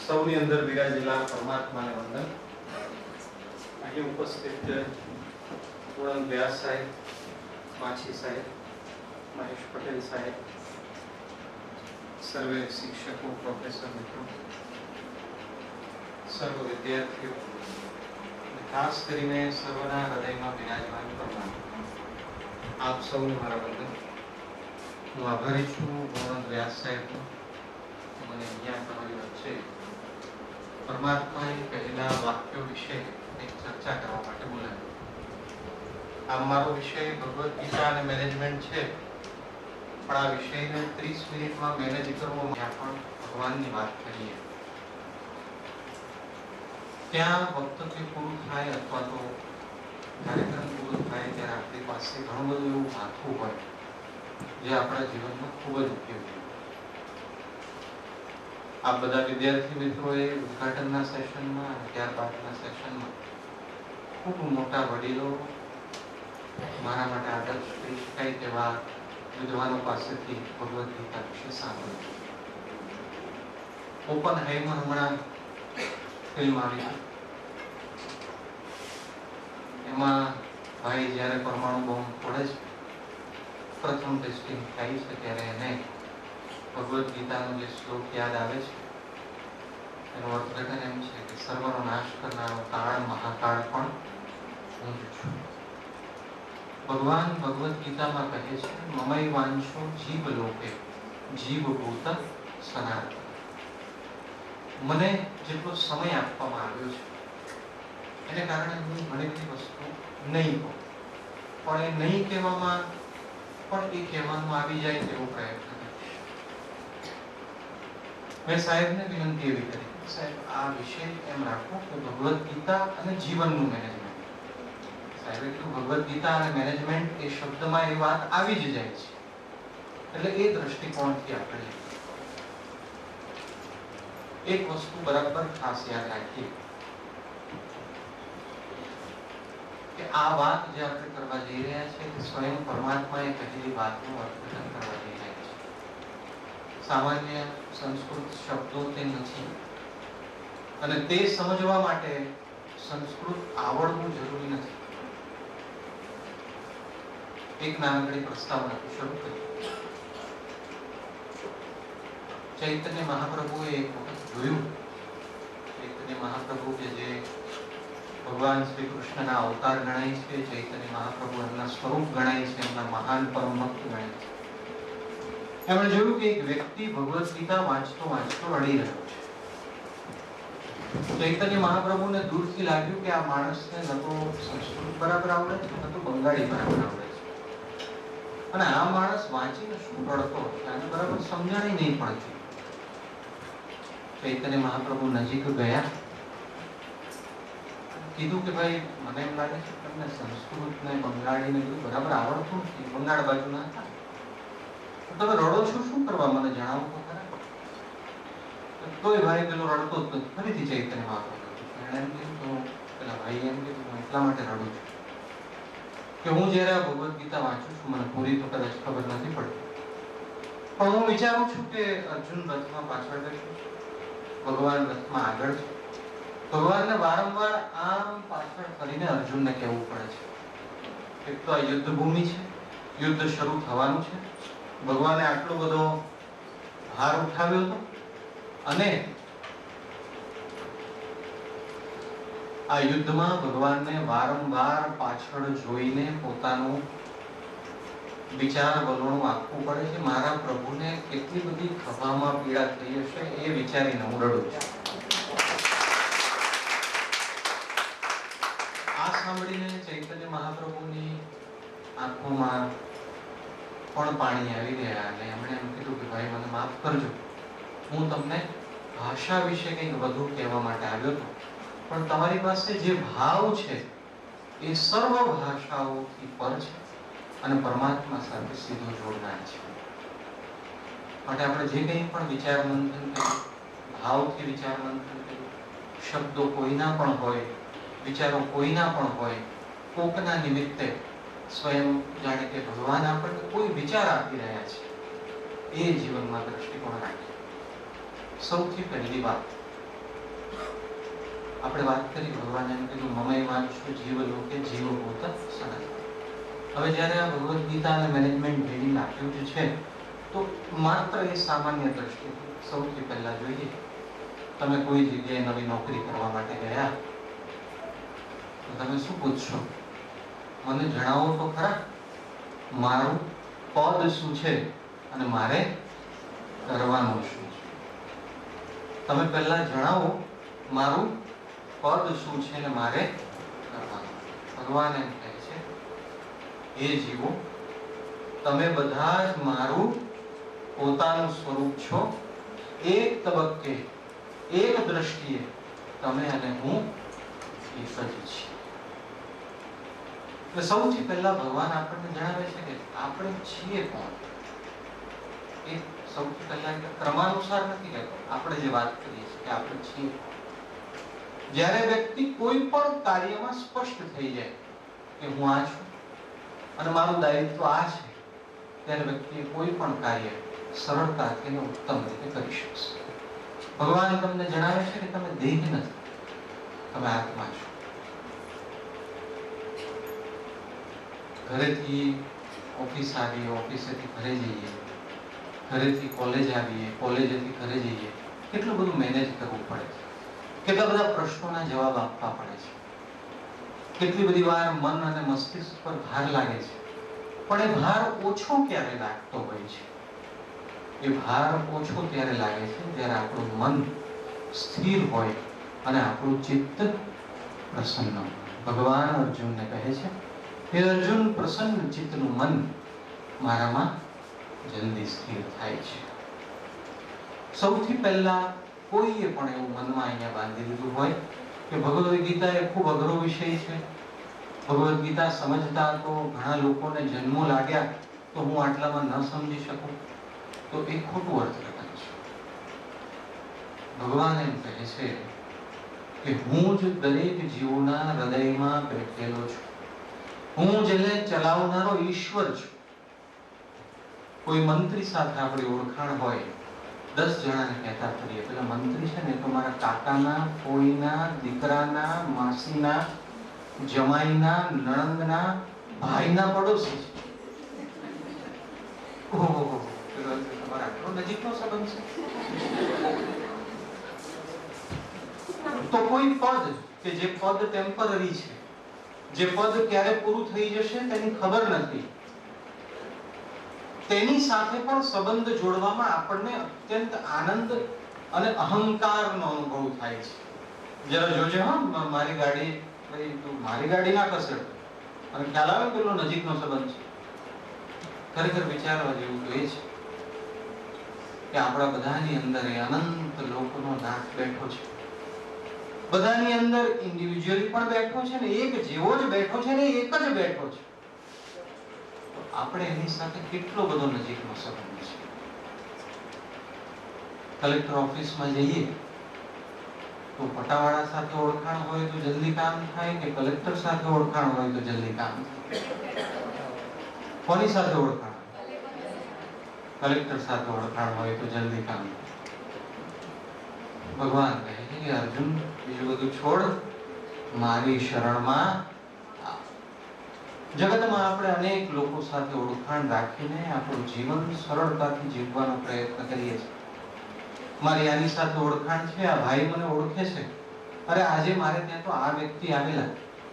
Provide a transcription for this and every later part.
સૌની અંદર બિરાજેલા પરમાત્માને વંદન. અહીં ઉપસ્થિત પૂર્ણ વ્યાસ સાહેબ, માછી સાહેબ, મહેશ પટેલ સાહેબ, સર્વે શિક્ષકો, પ્રોફેસર મિત્રો, સર્વ વિદ્યાર્થીઓ, ખાસ કરીને સર્વના હૃદયમાં બિરાજમાન પરમાત્મા, આપ સૌને મારા વંદન. હું આભારી છું પૂર્ણ વ્યાસ સાહેબનો. મને અહીંયા તમારી વચ્ચે પરમાત્માએ કહેલા વાક્યો વિશે એક ચર્ચા કરવા માટે બોલાવ્યો. આમ મારો વિષય ભગવદ ગીતા અને મેનેજમેન્ટ છે, પણ આ વિષયને 30 મિનિટમાં મેનેજ કરવો, ત્યાં પણ ભગવાનની વાત કરીએ. ત્યાં વક્તવ્ય પૂરું થાય અથવા તો કાર્યક્રમ પૂરો થાય ત્યારે આપણી પાસે ઘણું બધું એવું માથું હોય જે આપણા જીવનમાં ખૂબ જ ઉપયોગી. આ બધા વિદ્યાર્થી મિત્રોએ ઉદઘાટનના સેશનમાં અને ત્યારબાદના સેશનમાં ખૂબ મોટા વડીલો, મારા માટે આદર્શ કહી શકાય તેવા વિદ્વાનો પાસેથી ભગવદ ગીતા વિશે સાંભળ્યું. ઓપનહાઇમર હમણાં ફિલ્મ આવી, એમાં ભાઈ જ્યારે પરમાણુ બોમ્બ ફોડે છે, પ્રથમ ટેસ્ટિંગ થાય છે, ત્યારે એને ભગવદ ગીતાનો જે શ્લોક યાદ આવે છે, એનું અર્થઘટન એમ છે કે સર્વનો નાશ કરનારો કાળ મહાકાળ પણ હું જ છું. ભગવાન ભગવદ ગીતામાં કહે છે, મમૈ વાંશો જીવ લોકે જીવભૂત સનાતન. મને જેટલો સમય આપવામાં આવ્યો છે એને કારણે હું ઘણી બધી વસ્તુ નહીં કહું, પણ એ નહીં કહેવામાં પણ એ કહેવાનું આવી જાય તેવો પ્રયત્ન કરીશ. મેં સાહેબને વિનંતી એવી કરી, સાહેબ આ વિષય એમ રાખો કે ભગવદ ગીતા અને જીવનનું મેનેજમેન્ટ. સાહેબ એટલું ભગવદ ગીતા અને મેનેજમેન્ટ એ શબ્દમાં એ વાત આવી જ જાય છે, એટલે એ દ્રષ્ટિકોણથી આપણે એક વસ્તુ બરાબર ખાસ યાદ રાખીએ કે આ વાત જે આપણે કરવા જઈ રહ્યા છે તે સ્વયં પરમાત્માએ કહેલી વાતનું અર્થઘટન કરવા જઈ રહ્યા છે. સામાન્ય સંસ્કૃત શબ્દો તે નથી, અને તે સમજવા માટે સંસ્કૃત આવડવું જરૂરી નથી. એક નાનકડી પ્રસ્તાવનાથી શરૂ કરી. ચૈતન્ય મહાપ્રભુએ એક વખત જોયું, ચૈતન્ય મહાપ્રભુ કે જે ભગવાન શ્રી કૃષ્ણના અવતાર ગણાય છે, ચૈતન્ય મહાપ્રભુ એમના સ્વરૂપ ગણાય છે, એમના મહાન પરમ ભક્ત ગણાય છે. એમણે જોયું કે એક વ્યક્તિ ભગવદ ગીતા વાંચતો વાંચતો રડી રહ્યો છે. ચૈતન્ય મહાપ્રભુને દૂરથી લાગ્યું કે આ માણસને ન તો સંસ્કૃત બરાબર આવડે છે, ન તો બંગાળી બરાબર આવડે છે, અને આ માણસ વાંચીને શું રડતો હશે, આને બરાબર સમજણ નહીં પડતી. ચૈતન્ય મહાપ્રભુ નજીક ગયા, કીધું કે ભાઈ મને એમ લાગે છે તમને સંસ્કૃત ને બંગાળી ને બધું બરાબર આવડતું નથી, બંગાળ બાજુના હતા, તમે રડો છો શું કરવા, મને જણાવો તો ખરા. તોય ભાઈ પેલો રડતો જ નથી. ફરીથી ચૈતન્ય મહાપ્રભુ એને એમ કીધું, પેલા ભાઈ એમ કીધું, હું એટલા માટે રડું છું કે હું જયારે આ ભગવદ ગીતા વાંચું છું, મને પૂરી તો કદાચ ખબર નથી પડતી, પણ હું વિચારું છું કે અર્જુન રથમાં પાછળ બેઠો છે, ભગવાન રથમાં આગળ છે. ભગવાનને વારંવાર આમ પાછળ ફરીને અર્જુનને કહેવું પડે છે. એક તો આ યુદ્ધ ભૂમિ છે, યુદ્ધ શરૂ થવાનું છે, ભગવાને આટલો બધો ભાર ઉઠાવ્યો હતો, અને આ યુદ્ધમાં ભગવાનને વારંવાર પાછળ જોઈને પોતાનું વિચાર વલણું આપવું પડે છે. મારા પ્રભુને કેટલી બધી ખભામાં પીડા થઈ હશે એ વિચારીને હું રડું છું. આ સાંભળીને ચૈતન્ય મહાપ્રભુની આંખોમાં પણ પાણી આવી ગયા, અને એમણે એમ કીધું કે ભાઈ મને માફ કરજો, હું તમને ભાષા વિશે કંઈક વધુ કહેવા માટે આવ્યો હતો, પણ તમારી પાસે જે ભાવ છે એ સર્વ ભાષાઓથી પર છે અને પરમાત્મા સાથે સીધો જોડનાર છે. માટે આપણે જે કંઈ પણ વિચાર મંથન કર્યું, ભાવથી વિચાર મંથન કર્યું, શબ્દો કોઈના પણ હોય, વિચારો કોઈના પણ હોય, કોકના નિમિત્તે સ્વયં જાણે કે ભગવાન આપણને કોઈ વિચાર આપી રહ્યા છે, એ જીવનમાં દ્રષ્ટિકોણ રાખીએ. સૌથી પહેલી વાત આપણે વાત કરી, ભગવાને એમ કીધું મમય વાંચો જીવ લોકે જીવ ભૂત સનાતન. હવે જ્યારે આ ભગવદ્ ગીતા અને મેનેજમેન્ટ ટ્રેનિંગ આપ્યું જે છે, તો માત્ર એ સામાન્ય દ્રષ્ટિથી સૌથી પહેલા જોઈએ, તમે કોઈ જગ્યાએ નવી નોકરી કરવા માટે ગયા તો તમે શું પૂછશો? મને જણાવો તો ખરા, મારું પદ શું છે અને મારે કરવાનું શું છે? તમે પહેલા જણાવો મારું પદ શું છે અને મારે કરવાનું. ભગવાન એમ કહે છે, હે જીવો, તમે બધા જ મારું પોતાનું સ્વરૂપ છો. એક તબક્કે, એક દ્રષ્ટિએ તમે અને હું એક જ છીએ. સૌથી પહેલા ભગવાન આપણને જણાવે છે કે આપણે છીએ કોણ. એ સૌથી પહેલા ક્રમાનુસાર નથી કહેતો, આપણે જે વાત કરીએ છીએ કે આપણે છીએ. જ્યારે વ્યક્તિ કોઈ પણ કાર્યમાં સ્પષ્ટ થઈ જાય કે હું આ છું અને મારું દાયિત્વ આ છે, ત્યારે વ્યક્તિ કોઈ પણ કાર્ય સરળતાથી અને ઉત્તમ રીતે કરી શકશે. ભગવાન તમને જણાવે છે કે તમે દેહ નથી, તમે આત્મા છો. ઘરેથી ઓફિસ આવીએ, ઓફિસેથી ઘરે જઈએ, ઘરેથી કોલેજ આવીએ, કોલેજેથી ઘરે જઈએ, કેટલું બધું મેનેજ કરવું પડે છે, કેટલા બધા પ્રશ્નોના જવાબ આપવા પડે છે, કેટલી બધી વાર મન અને મસ્તિષ્ક પર ભાર લાગે છે. પણ એ ભાર ઓછો ક્યારે લાગતો હોય છે? એ ભાર ઓછો ત્યારે લાગે છે જ્યારે આપણું મન સ્થિર હોય અને આપણું ચિત્ત પ્રસન્ન હોય. ભગવાન અર્જુનને કહે છે, હે અર્જુન, પ્રસન્ન ચિત્તનું મન મારામાં જલ્દી સ્થિર થાય છે. સૌથી પહેલા કોઈએ પણ એવું મનમાં અહીંયા બાંધી લીધું હોય કે ભગવદ્ ગીતા એ ખૂબ અઘરો વિષય છે, ભગવદ્ ગીતા સમજતા તો ઘણા લોકોને જન્મો લાગ્યા, તો હું આટલામાં ન સમજી શકું, તો એ ખોટું અર્થઘટન છે. ભગવાન એમ કહે છે કે હું જ દરેક જીવોના હૃદયમાં બેઠેલો છું, હું જેને ચલાવનારો ઈશ્વર છું. કોઈ મંત્રી સાથે આપણી ઓળખાણ હોય, 10 જણાને કહેતા ફરીએ, પેલા મંત્રી છે ને તો મારા કાકાના, ફોઈના, દીકરાના, માસીના, જમાઈના, નણંદના, ભાઈના પડોશી છે. ઓહો, તમારા આટલો નજીકનો સંબંધ છે. તો કોઈ પદ કે જે પદ ટેમ્પરરી છે, જે પદ ક્યારે પૂરું થઈ જશે તેની ખબર નથી, તેની સાથે પણ સંબંધ જોડવામાં આપણને અત્યંત આનંદ અને અહંકારનો અનુભવ થાય છે. જરા જોજે, હા મારી ગાડી, ભાઈ તું મારી ગાડી ના કસર, અને ખ્યાલ આવે કેટલો નજીકનો સંબંધ છે. ખરેખર વિચારવા જેવું તો એ છે કે આપણા બધાની અંદર એ અનંત લોકોનો નાથ બેઠો છે. બધાની અંદર ઇન્ડિવિડ્યુઅલી પણ બેઠો છે ને એક જેવો જ બેઠો છે ને એક જ બેઠો છે. આપણે એની સાથે કેટલો બધો નજીકનો સંબંધ છે. કલેક્ટર ઓફિસમાં જઈએ તો પટાવાળા સાથે ઓળખાણ હોય તો જલ્દી કામ થાય કે કલેક્ટર સાથે ઓળખાણ હોય તો જલ્દી કામ થાય? કોની સાથે ઓળખાણ? કલેક્ટર સાથે ઓળખાણ હોય તો જલ્દી કામ થાય. ભગવાન કહે છે કે અર્જુન, બીજું બધું છોડ, મારી શરણમાં. જગતમાં આપણે અનેક લોકો સાથે ઓળખાણ રાખીને આપણું જીવન સરળતાથી જીવવાનો પ્રયત્ન કરીએ છીએ. મારી આની સાથે ઓળખાણ છે, આ ભાઈ મને ઓળખે છે, અરે આજે મારે ત્યાં તો આ વ્યક્તિ આવેલા,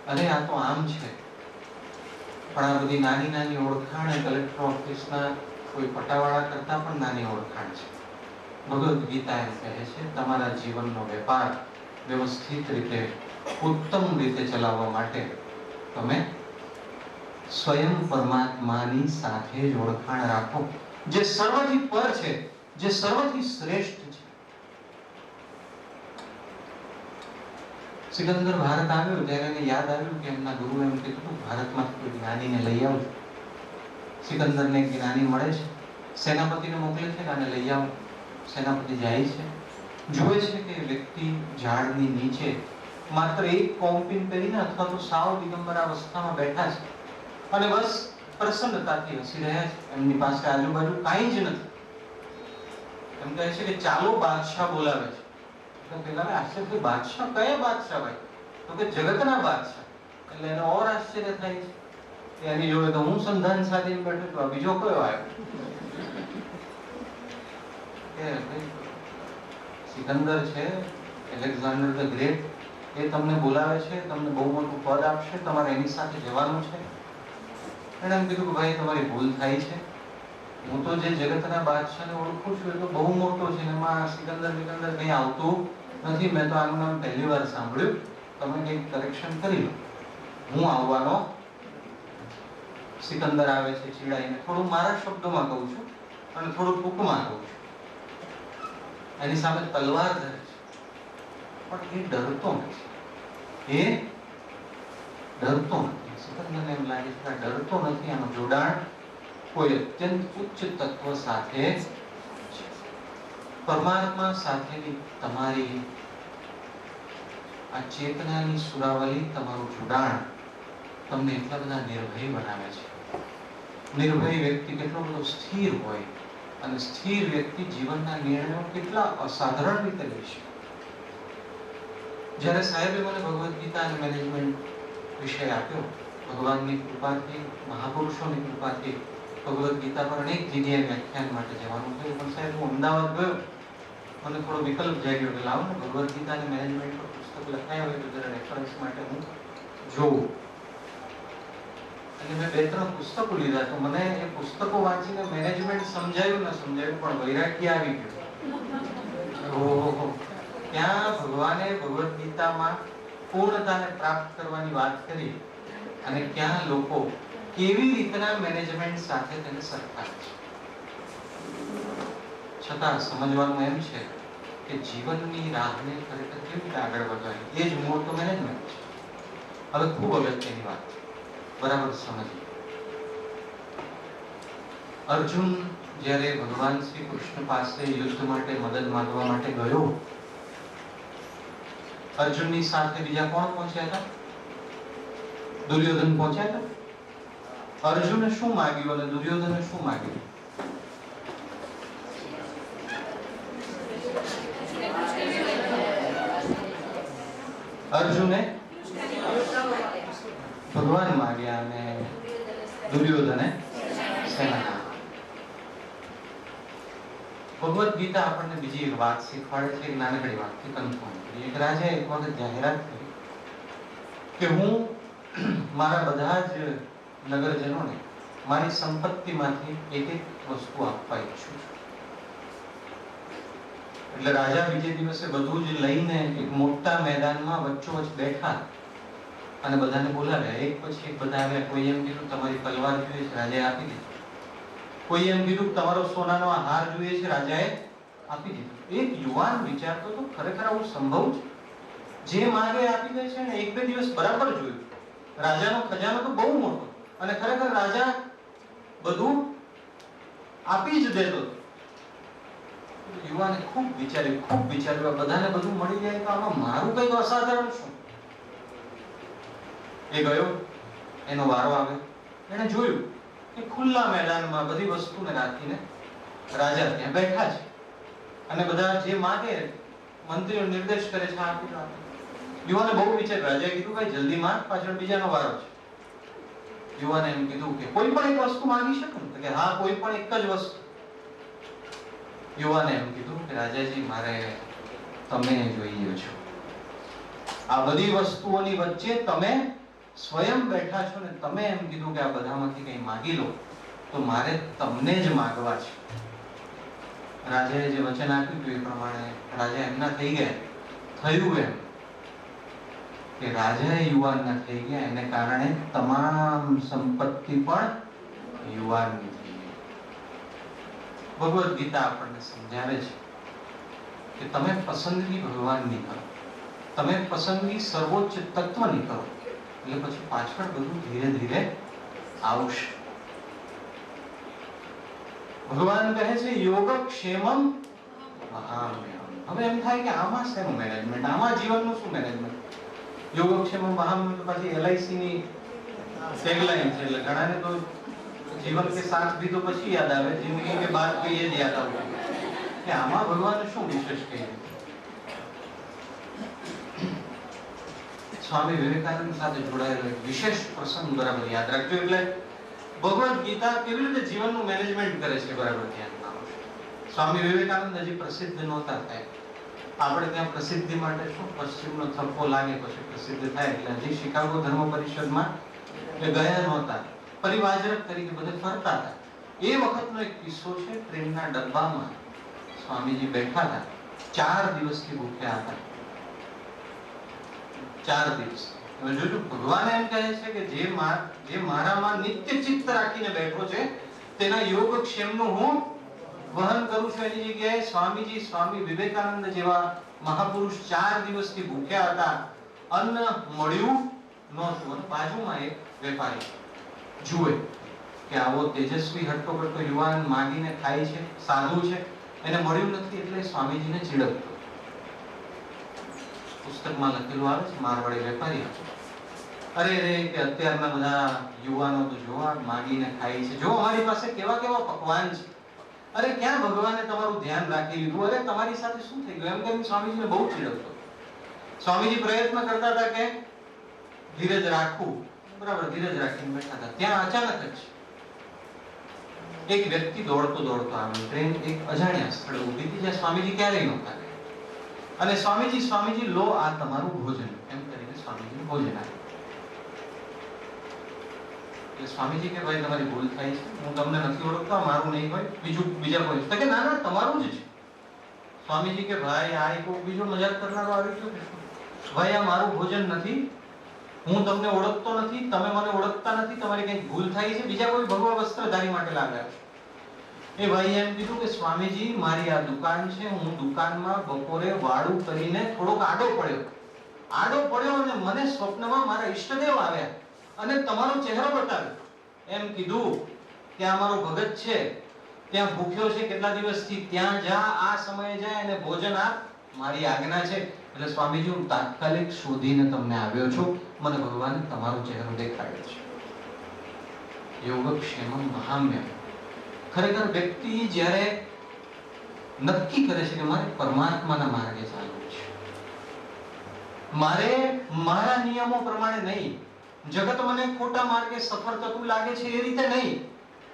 અરે આ તો આમ છે. પણ આ બધી નાની નાની ઓળખાણ એ કલેક્ટર ઓફિસના કોઈ પટાવાળા કરતા પણ નાની ઓળખાણ છે. ભગવદ્ ગીતા એમ કહે છે, તમારા જીવનનો વેપાર વ્યવસ્થિત રીતે, ઉત્તમ રીતે ચલાવવા માટે તમે સ્વયં પરમાત્માની સાથે જ ઓળખાણ રાખો, જે સર્વથી પર છે, જે સર્વથી શ્રેષ્ઠ છે. સિકંદર ભારત આવ્યો ત્યારે એને યાદ આવ્યું કે એમના ગુરુ એમ કીધું, ભારતમાંથી કોઈ જ્ઞાનીને લઈ આવજો. સિકંદરને એક જ્ઞાની મળે છે, સેનાપતિને મોકલે છે કે આને લઈ આવો. સેનાપતિ જાય છે, જુએ છે કે વ્યક્તિ ઝાડની નીચે માત્ર એક કોમ્પીન પહેરીને અથવા તો સાવ દિગંબર અવસ્થામાં બેઠા છે અને બસ પ્રસન્નતાથી હસી રહ્યા છે. એમની પાસે આજુબાજુ કાંઈ જ નથી. એમ કહે છે કે ચાલો બાદશાહ બોલાવે છે. તો પેલા આશ્ચર્ય થયું, બાદશાહ? કયા બાદશાહ ભાઈ? તો કે જગતના બાદશાહ. એટલે એને ઓર આશ્ચર્ય થાય છે. એની જોડે તો હું સંધાન સાધીને બેઠો છું, બીજો કયો આવ્યો? સિકંદર છે, એલેક્ઝાન્ડર ધ ગ્રેટ, એ તમને બોલાવે છે, તમને બહુ મોટું પદ આપશે, તમારે એની સાથે જવાનું છે. એને એમ કીધું કે ભાઈ તમારી ભૂલ થાય છે, હું તો જે જગતના બાદશાહને ઓળખું છું એ તો બહુ મોટો છે, એમાં સિકંદર કંઈ આવતું નથી. મેં તો આનું નામ પહેલી વાર સાંભળ્યું. તમે કંઈક કરેક્શન કરી લો, હું આવવાનો. સિકંદર આવે છે ચીડાઈને, થોડું મારા શબ્દોમાં કહું છું અને થોડું ટૂંકમાં કહું છું. એની સામે તલવાર ધરે છે, પણ એ ડરતો નથી. એ ડરતો નથી. સિકંદરને એમ લાગે છે કે આ ડરતો નથી, આનું જોડાણ કોઈ અત્યંત ઉચ્ચ તત્વ સાથે છે. પરમાત્મા સાથેની તમારી આ ચેતનાની સુરાવલી, તમારું જોડાણ તમને એટલા બધા નિર્ભય બનાવે છે. નિર્ભય વ્યક્તિ કેટલો બધો સ્થિર હોય, અને સ્થિર વ્યક્તિ જીવનના નિર્ણયો કેટલા અસાધારણ રીતે લે છે. જ્યારે સાહેબે મને ભગવદ્ ગીતા અને મેનેજમેન્ટ વિષય આપ્યો, ભગવાનની કૃપાથી, મહાપુરુષોની કૃપાથી ભગવદ્ ગીતા પર અનેક જગ્યાએ વ્યાખ્યાન માટે જવાનું થયું. પણ સાહેબ હું અમદાવાદ ગયો, મને થોડો વિકલ્પ જાગ્યો કે લાવો ને ભગવદ્ ગીતા અને મેનેજમેન્ટ પર પુસ્તક લખાયા હોય તો જરા રેફરન્સ માટે હું જોઉં. અને મેં 2-3 પુસ્તકો લીધા. તો મને એ પુસ્તકો વાંચીને મેનેજમેન્ટ સમજાયું ન સમજાયું, પણ વૈરાગ્ય આવી ગયું. ઓહો, ત્યાં ભગવાને ભગવદ્ ગીતામાં પૂર્ણતાને પ્રાપ્ત કરવાની વાત કરી, અને ક્યાં લોકો કેવી રીતના મેનેજમેન્ટ સાથે તેને સરખાવે છે. છતાં સમજવાનું એમ છે કે જીવનની રાહને ખરેખર કેવી રીતે આગળ વધવાની, એ જ મૂળ તો મેનેજમેન્ટ છે. હવે ખૂબ અગત્યની વાત, બરાબર સમજીએ. અર્જુન જ્યારે ભગવાન શ્રી કૃષ્ણ પાસે યુદ્ધ માટે મદદ માંગવા માટે ગયો, અર્જુનની સાથે બીજા કોણ પહોંચ્યા હતા? દુર્યોધન પહોંચ્યા હતા. અર્જુને શું માંગ્યું અને દુર્યોધને શું માંગ્યું? અર્જુને ભગવાન માંગ્યા અને દુર્યોધને સેના. ભગવદ્ ગીતા આપણને બીજી એક વાત શીખવાડે છે, એક નાનકડી વાતથી કન્ફર્મ કરી. એક રાજાએ એક વખત જાહેરાત કરી કે હું મારા બધા જ નગરજનોને મારી સંપત્તિમાંથી એક વસ્તુ આપવા ઈચ્છું છું. એટલે રાજા બીજે દિવસે બધું જ લઈને એક મોટા મેદાનમાં વચ્ચોવચ્ચ બેઠા અને બધાને બોલાવ્યા. એક પછી એક બધા આવ્યા. કોઈ એમ કીધું તમારી તલવાર જોઈએ છે, રાજાએ આપી દીધી. કોઈ એમ કીધું તમારો સોનાનો હાર જોઈએ છે, રાજાએ આપી દીધો. એક યુવાન વિચારતો તો ખરેખર આવું સંભવ છે? જે માંગે આપી દે છે ને. 1-2 દિવસ બરાબર જોયું. રાજાનો ખજાનો તો બહુ મોટો, અને ખરેખર રાજા બધું આપી જ દેતો. યુવાને ખૂબ વિચાર્યું, બધાને બધું મળી જાય તો આમાં મારું કંઈક અસાધારણ શું? એ ગયો, એનો વારો આવ્યો. એને જોયું કે ખુલ્લા મેદાનમાં બધી વસ્તુને રાખીને રાજા ત્યાં બેઠા છે, અને બધા જે માંગે મંત્રીઓ નિર્દેશ કરે છે આપી દો. યુવાને બહુ વિચાર. રાજાએ કીધું ભાઈ જલ્દી માંગ, પાછળ બીજાનો વારો છે. યુવાને એમ કીધું કે કોઈ પણ એક વસ્તુ માંગી શકો ને? કે હા, કોઈ પણ એક જ વસ્તુ. યુવાને એમ કીધું કે રાજાજી મારે તમે જોઈએ છો. આ બધી વસ્તુઓની વચ્ચે તમે સ્વયં બેઠા છો ને તમે એમ કીધું કે આ બધામાંથી કંઈ માંગી લો, તો મારે તમને જ માંગવા છે. રાજાએ જે વચન આપ્યું હતું એ પ્રમાણે રાજા એમના થઈ ગયા. થયું એમ કે રાજા યુવાનના થઈ ગયા, એને કારણે તમામ સંપત્તિ પણ યુવાનની થઈ ગઈ. ભગવદ્ ગીતા આપણને સમજાવે છે કે તમે પસંદગી ભગવાનની કરો, તમે પસંદગી સર્વોચ્ચ તત્વની કરો, એટલે પછી પાછળ બધું ધીરે ધીરે આવશે. ભગવાન કહે છે યોગક્ષેમમ મહામ્યહમ. હવે એમ થાય કે આમાં શેનું મેનેજમેન્ટ, આમાં જીવનનું શું મેનેજમેન્ટ? યોગક્ષેમમ મહામ્યહમ પછી LIC ની ટેગલાઈન છે, એટલે ઘણાને તો જીવન કે સાથ भी तो પછી યાદ આવે, જિંદગી કે બાદ भी ये યાદ આવે કે આમાં ભગવાન શું વિશેષ કહે. સ્વામી વિવેકાનંદ સાથે જોડાયેલો એક વિશેષ પ્રસંગ બરાબર યાદ રાખજો. એટલે ભગવદ ગીતા કેવી રીતે જીવનનું મેનેજમેન્ટ કરે છે બરાબર ધ્યાનમાં આવશે. સ્વામી વિવેકાનંદ હજી પ્રસિદ્ધ નહોતા થયા. આપણે ત્યાં પ્રસિદ્ધિ માટે શું પશ્ચિમનો થપ્પો લાગે પછી પ્રસિદ્ધ થાય, એટલે હજી શિકાગો ધર્મ પરિષદમાં એ ગયા નહોતા. પરિવાજરક તરીકે બધે ફરતા હતા. એ વખતનો એક કિસ્સો છે. ટ્રેનના ડબ્બામાં સ્વામીજી બેઠા હતા. 4 દિવસથી ભૂખ્યા હતા. 4 દિવસ. હવે જોજો, ભગવાન એમ કહે છે કે જે મારામાં નિત્ય ચિત્ત રાખીને બેઠો છે તેના યોગક્ષેમનું હું વહન કરું છું. એની જગ્યાએ સ્વામીજી, સ્વામી વિવેકાનંદ જેવા મહાપુરુષ 4 દિવસથી ભૂખ્યા હતા. અન્ન મળ્યું નહોતું. બાજુમાં એક વેપારી જુએ કે આવો તેજસ્વી હટ્ટોકટ્ટો યુવાન માંગીને ખાય છે, સાધુ છે, એને મળ્યું નથી એટલે સ્વામીજીને ચીડવતો. પુસ્તકમાં લખેલું આવે છે, મારવાડી વેપારી હતો. અરે રે કે અત્યારના બધા યુવાનો તો જોવા માંગીને ખાય છે, જો અમારી પાસે કેવા કેવા પકવાન છે. અરે ક્યાં ભગવાને તમારું ધ્યાન રાખી લીધું? અરે તમારી સાથે શું થઈ ગયું? એમ કરીને સ્વામીજીને બહુ ચીડવતો. સ્વામીજી પ્રયત્ન કરતા હતા કે ધીરજ રાખવું, બરાબર ધીરજ રાખીને બેઠા હતા. ત્યાં અચાનક જ એક વ્યક્તિ દોડતો આવ્યો. ટ્રેન એક અજાણ્યા સ્થળે ઊભી હતી જ્યાં સ્વામીજી ક્યારેય નહોતા ગયા. અને સ્વામીજી લો આ તમારું ભોજન, એમ કરીને સ્વામીજીને ભોજન આપ્યું. એટલે સ્વામીજી કે ભાઈ તમારી ભૂલ થાય છે, હું તમને નથી ઓળખતા, મારું નહીં હોય, બીજા કોઈ છે. કે ના ના તમારું જ છે. સ્વામીજી કે ભાઈ આ એક બીજો મજાક કરનારો આવી ગયો કે ભાઈ આ મારું ભોજન નથી, હું તમને ઓળખતો નથી, તમે મને ઓળખતા નથી, તમારી કંઈક ભૂલ થાય છે, બીજા કોઈ ભગવા વસ્ત્રધારી માટે લાગ્યા છે. એ ભાઈ એમ કીધું કે સ્વામીજી મારી આ દુકાન છે, હું દુકાનમાં બપોરે વાળું કરીને થોડોક આડો પડ્યો અને મને સ્વપ્નમાં મારા ઈષ્ટદેવ આવ્યા અને તમારો ચહેરો બતાવ્યો. એમ કીધું કે આ મારો ભગત છે, ત્યાં ભૂખ્યો છે કેટલા દિવસથી, ત્યાં જા, આ સમયે જાય અને ભોજન આપ, મારી આજ્ઞા છે. એટલે સ્વામીજી હું તાત્કાલિક શોધીને તમને આવ્યો છું, મને ભગવાને તમારો ચહેરો દેખાડ્યો છે. યોગક્ષેમં મહામ્ય. ખરેખર વ્યક્તિ જ્યારે નક્કી કરે છે કે મારે પરમાત્માના માર્ગે ચાલવું છે, મારે મારા નિયમો પ્રમાણે નહીં, જગત મને ખોટા માર્ગે સફળ થતું લાગે છે એ રીતે નહીં,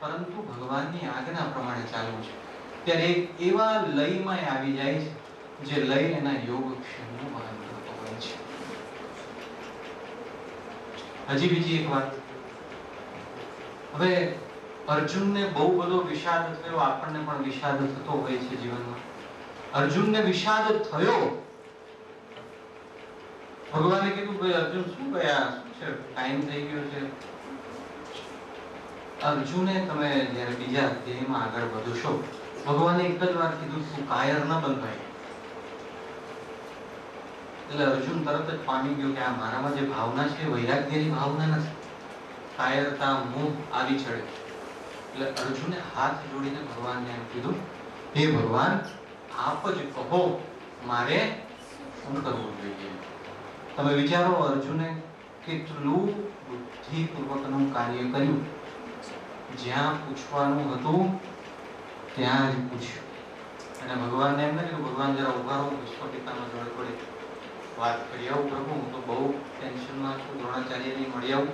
પરંતુ ભગવાનની આજ્ઞા પ્રમાણે ચાલવું છે, ત્યારે એક એવા લયમાં આવી જાય છે જે લય એના યોગક્ષેમનું વહન કરતો હોય છે. હજી બીજી એક વાત. હવે અર્જુનને બહુ બધો વિષાદ થયો, આપણને પણ વિષાદ થતો હોય છે જીવનમાં. અર્જુનને વિષાદ થયો. ભગવાને કીધું ભાઈ અર્જુન શું ગયા, શું છે, ટાઈમ થઈ ગયો છે. અર્જુને તમે જ્યારે બીજા અધ્યાયમાં આગળ વધશો, ભગવાને એક જ વાર કીધું તું કાયર ન બંધાય. એટલે અર્જુન તરત જ પામી ગયો કે આ મારામાં જે ભાવના છે વૈરાગ્યની ભાવના નથી, કાયરતા, મોહ આવી ચડે. એટલે અર્જુને હાથ જોડીને ભગવાનને એમ કીધું, હે ભગવાન આપ જ કહો મારે શું કરવું જોઈએ. તમે વિચારો, અર્જુને કેટલું બુદ્ધિપૂર્વકનું કાર્ય કર્યું. જ્યાં પૂછવાનું હતું ત્યાં જ પૂછ્યું. અને ભગવાનને એમ નથી કે ભગવાન જરા ઉભા રહો, વિશ્વપિતાનો જોડે થોડી વાત કરી આવું. પ્રભુ હું તો બહુ ટેન્શનમાં છું, દ્રોણાચાર્યની મળી આવું,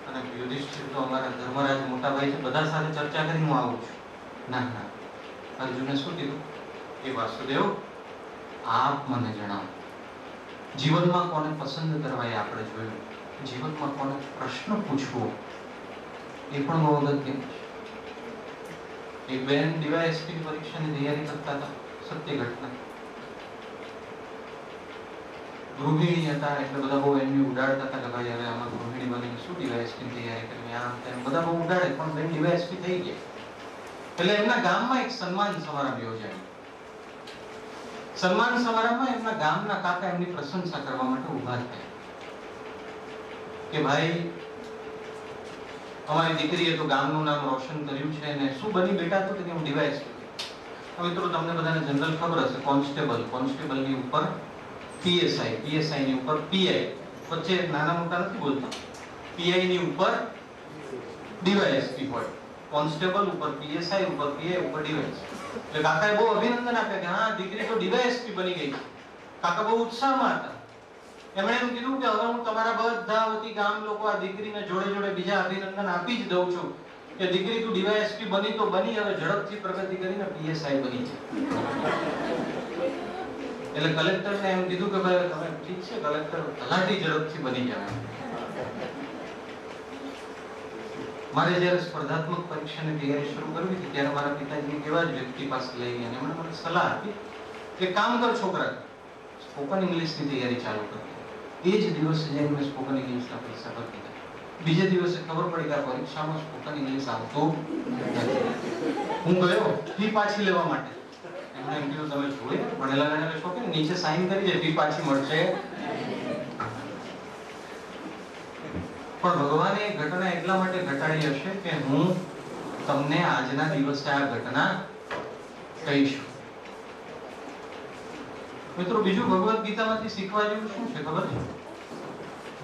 અને યુધિષ્ઠિર તો અમારા ધર્મરાજ મોટા ભાઈ છે, બધા સાથે ચર્ચા કરીને હું આવું છું. ના ના, અર્જુને શું કીધું? એ વાસુદેવ આપ મને જણાવો, જીવનમાં કોને પસંદ કરવા એ આપણે જોયું, જીવનમાં કોને પ્રશ્ન પૂછવો એ પણ બહુ અગત્યનું છે. એક બેન ડીવાયએસપી પરીક્ષાની તૈયારી કરતા હતા, સત્ય ઘટના. ગૃહિણી હતા એટલે બધા બહુ એમની ઉડાડતા હતા કે ભાઈ હવે આમાં ગૃહિણી બની શું ડીવાયએસપી તૈયારી કરવી, આમ તેમ બધા બહુ ઉડાડે, પણ બેન ડીવાયએસપી થઈ ગયા. એટલે એમના ગામમાં એક સન્માન સમારંભ યોજાયો. સન્માન સમારંભમાં એમના ગામના કાકા એમની પ્રશંસા કરવા માટે ઊભા થયા કે ભાઈ અમારી દીકરીએ તો ગામનું નામ રોશન કર્યું છે, અને શું બની બેટા? તો કે હું ડીવાયએસપી. મિત્રો તમને બધાને જનરલ ખબર હશે, કોન્સ્ટેબલની ઉપર પીએસઆઈ, પીએસઆઈની ઉપર પીઆઈ, વચ્ચે નાના મોટા નથી બોલતા, પીઆઈની ઉપર ડીવાયએસપી હોય, કોન્સ્ટેબલ ઉપર પીએસઆઈ, ઉપર પીઆઈ, ઉપર ડીવાયએસપી. એટલે કાકાએ બહુ અભિનંદન આપ્યા કે હા દીકરી તો ડીવાયએસપી બની ગઈ છે. કાકા બહુ ઉત્સાહમાં હતા. એમણે એમ કીધું કે હવે હું તમારા બધા વતી ગામ લોકો આ દીકરીને જોડે જોડે બીજા અભિનંદન આપી જ દઉં છું કે દીકરી તું ડીવાયએસપી બની તો બની, હવે ઝડપથી પ્રગતિ કરીને પીએસઆઈ બની છે. એટલે કલેક્ટરને એમ કીધું કે ભાઈ તમે ઠીક છે કલેક્ટર, તલાટી ઝડપથી બની જાવ. મારે જ્યારે સ્પર્ધાત્મક પરીક્ષાની તૈયારી શરૂ કરવી હતી ત્યારે મારા પિતાજી એવા જ વ્યક્તિ પાસે લઈ ગયા અને એમણે મને સલાહ આપી કે કામ કર છોકરા, સ્પોકન ઇંગ્લિશની તૈયારી ચાલુ કર. એ જ દિવસે જઈને મેં સ્પોકન ઇંગ્લિશના પૈસા ભરી દીધા. બીજે દિવસે ખબર પડી કે આ પરીક્ષામાં સ્પોકન ઇંગ્લિશ આવતો નથી. હું ગયો ફી પાછી લેવા માટે. એમણે એમ કીધું તમે જોડે ભણેલા ગણેલા છો કે નીચે સાઈન કરી દે, ફી પાછી મળશે. પણ ભગવાને એ ઘટના એટલા માટે ઘટાડી હશે કે હું તમને આજના દિવસે આ ઘટના કહીશું. મિત્રો, બીજું ભગવદ ગીતામાંથી શીખવા જેવું શું છે ખબર છે?